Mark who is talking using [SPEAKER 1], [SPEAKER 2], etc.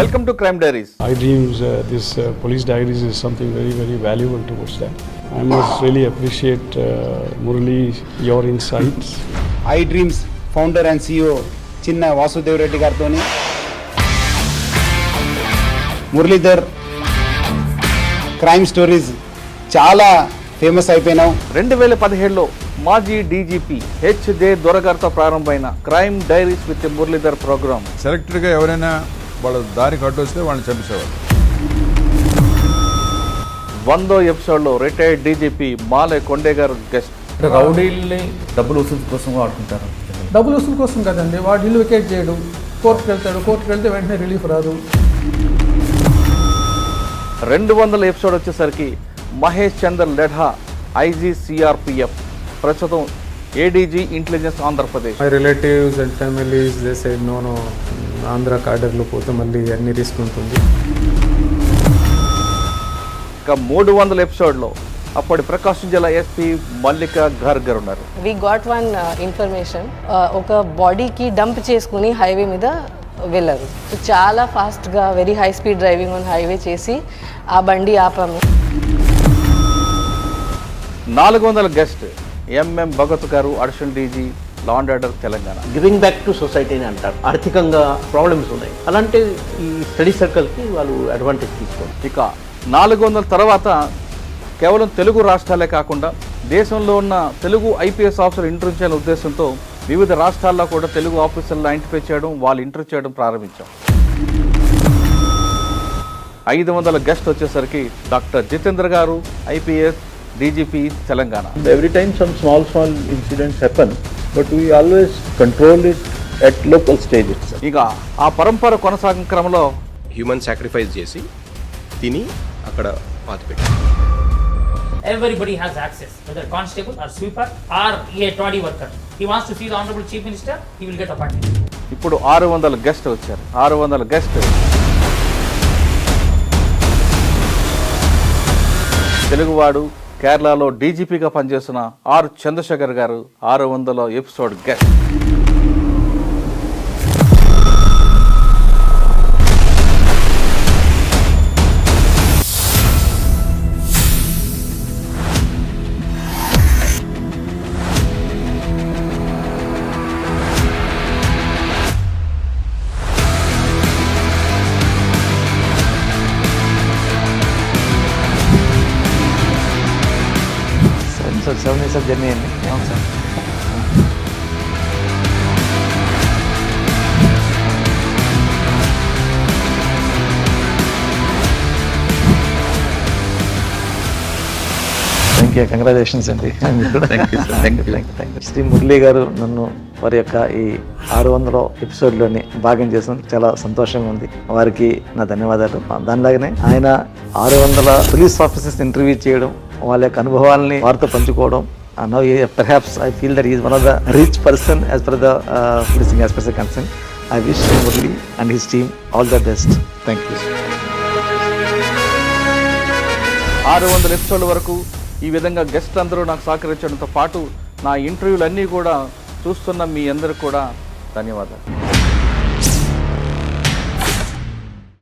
[SPEAKER 1] Welcome to Crime Diaries.
[SPEAKER 2] iDreams, this police diaries is something very, very valuable towards that. I must really appreciate Murali, your insights.
[SPEAKER 3] iDreams founder and CEO చిన్న వాసుదేవ్ రెడ్డి గారితో Muralidhar crime stories చాలా famous అయిపోయినాం.
[SPEAKER 1] 2017లో మాజీ DGP HJ దొరగారితో ప్రారంభమైన crime diaries with Muralidhar programme.
[SPEAKER 4] సెలెక్టెడ్గా ఎవరైనా వాళ్ళ దారికి అడ్డొస్తే వాళ్ళని చంపేసేవాళ్ళు.
[SPEAKER 1] 100వ ఎపిసోడ్లో రిటైర్డ్ డీజీపీ మాలే కొండే గారు గెస్ట్.
[SPEAKER 5] రౌడీల్ని డబ్బులు వసూలు కోసం వాడుకుంటారు.
[SPEAKER 6] డబ్బులు వసూలు కోసం కదండి, వాడు ఇల్లు వికెట్ చేయడు, కోర్టుకు వెళ్తాడు, కోర్టుకు వెళ్తే వెంటనే రిలీఫ్ రాదు.
[SPEAKER 1] 200వ ఎపిసోడ్ వచ్చేసరికి మహేష్ చంద్ర లెఢా, ఐజీ సిఆర్పిఎఫ్, ప్రస్తుతం ADG intelligence Andhra Pradesh.
[SPEAKER 7] My relatives and families they said no Andhra కార్డర్లో పోతే మళ్ళీ అన్ని రిస్క్ ఉంటుంది.
[SPEAKER 1] ఇక 300వ ఎపిసోడ్లో అప్పటి ప్రకాశం జిల్లా ఎస్పీ మల్లిక గార్గర్ ఉన్నారు.
[SPEAKER 8] వి గాట్ వన్ ఇన్ఫర్మేషన్, ఒక బాడీకి డంప్ చేసుకుని హైవే మీద వెళ్ళారు. చాలా ఫాస్ట్గా very high speed driving on highway చేసి ఆ బండి ఆపాము.
[SPEAKER 1] 400 గెస్ట్ ఎంఎం భగత్ గారు, additional DG law and order Telangana.
[SPEAKER 9] Giving back to society అని అంటారు. ఆర్థికంగా ప్రాబ్లమ్స్ ఉన్నాయి, అలాంటి ఈ స్టడీ సర్కిల్కి వాళ్ళు అడ్వాంటేజ్ తీసుకోండి.
[SPEAKER 1] ఇక 400 తర్వాత కేవలం తెలుగు రాష్ట్రాలే కాకుండా దేశంలో ఉన్న తెలుగు ఐపీఎస్ ఆఫీసర్ ఇంటర్వ్యూ చేయాలనే ఉద్దేశంతో వివిధ రాష్ట్రాల్లో కూడా తెలుగు ఆఫీసర్లను ఐడెంటిఫై చేయడం, వాళ్ళు ఇంటర్వ్యూ చేయడం ప్రారంభించాం. 500 గెస్ట్ వచ్చేసరికి డాక్టర్ జితేంద్ర గారు, IPS DGP Telangana.
[SPEAKER 10] Every time some small incidents happen, but we always control it at local stage itself.
[SPEAKER 1] ఇక ఆ పరంపర కొనసాగిన క్రమంలో
[SPEAKER 11] హ్యూమన్ సాక్రిఫైస్ చేసి తిని అక్కడ పాతిపెట్టి.
[SPEAKER 12] Everybody has access, whether constable or sweeper or a toddy worker. He wants to see the honorable chief minister, he will get appointed.
[SPEAKER 1] ఇప్పుడు 600 guest వచ్చారు. 600 గెస్ట్ తెలుగువాడు, కేరళలో డీజీపీగా పనిచేస్తున్న ఆర్ చంద్రశేఖర్ గారు 600వ episode guest.
[SPEAKER 9] Seven years of journey అండి. అవును sir. Thank you, congratulations అండి. శ్రీ మురళీ గారు నన్ను వారి యొక్క ఈ 600వ ఎపిసోడ్లోని భాగం చేసినందుకు చాలా సంతోషంగా ఉంది. వారికి నా ధన్యవాదాలు. దానిలాగానే ఆయన 600 పోలీస్ ఆఫీసర్స్ ఇంటర్వ్యూ చేయడం, వాళ్ళ యొక్క అనుభవాలని వారితో పంచుకోవడం. Now perhaps I feel that he is one of the rich person as per the policing as per the concern. I wish Murali and his team all the best. Thank you.
[SPEAKER 1] 600 ఎపిసోడ్ల వరకు ఈ విధంగా guest అందరూ నాకు సహకరించడంతో పాటు నా ఇంటర్వ్యూలన్నీ కూడా చూస్తున్న మీ అందరికీ కూడా ధన్యవాదాలు.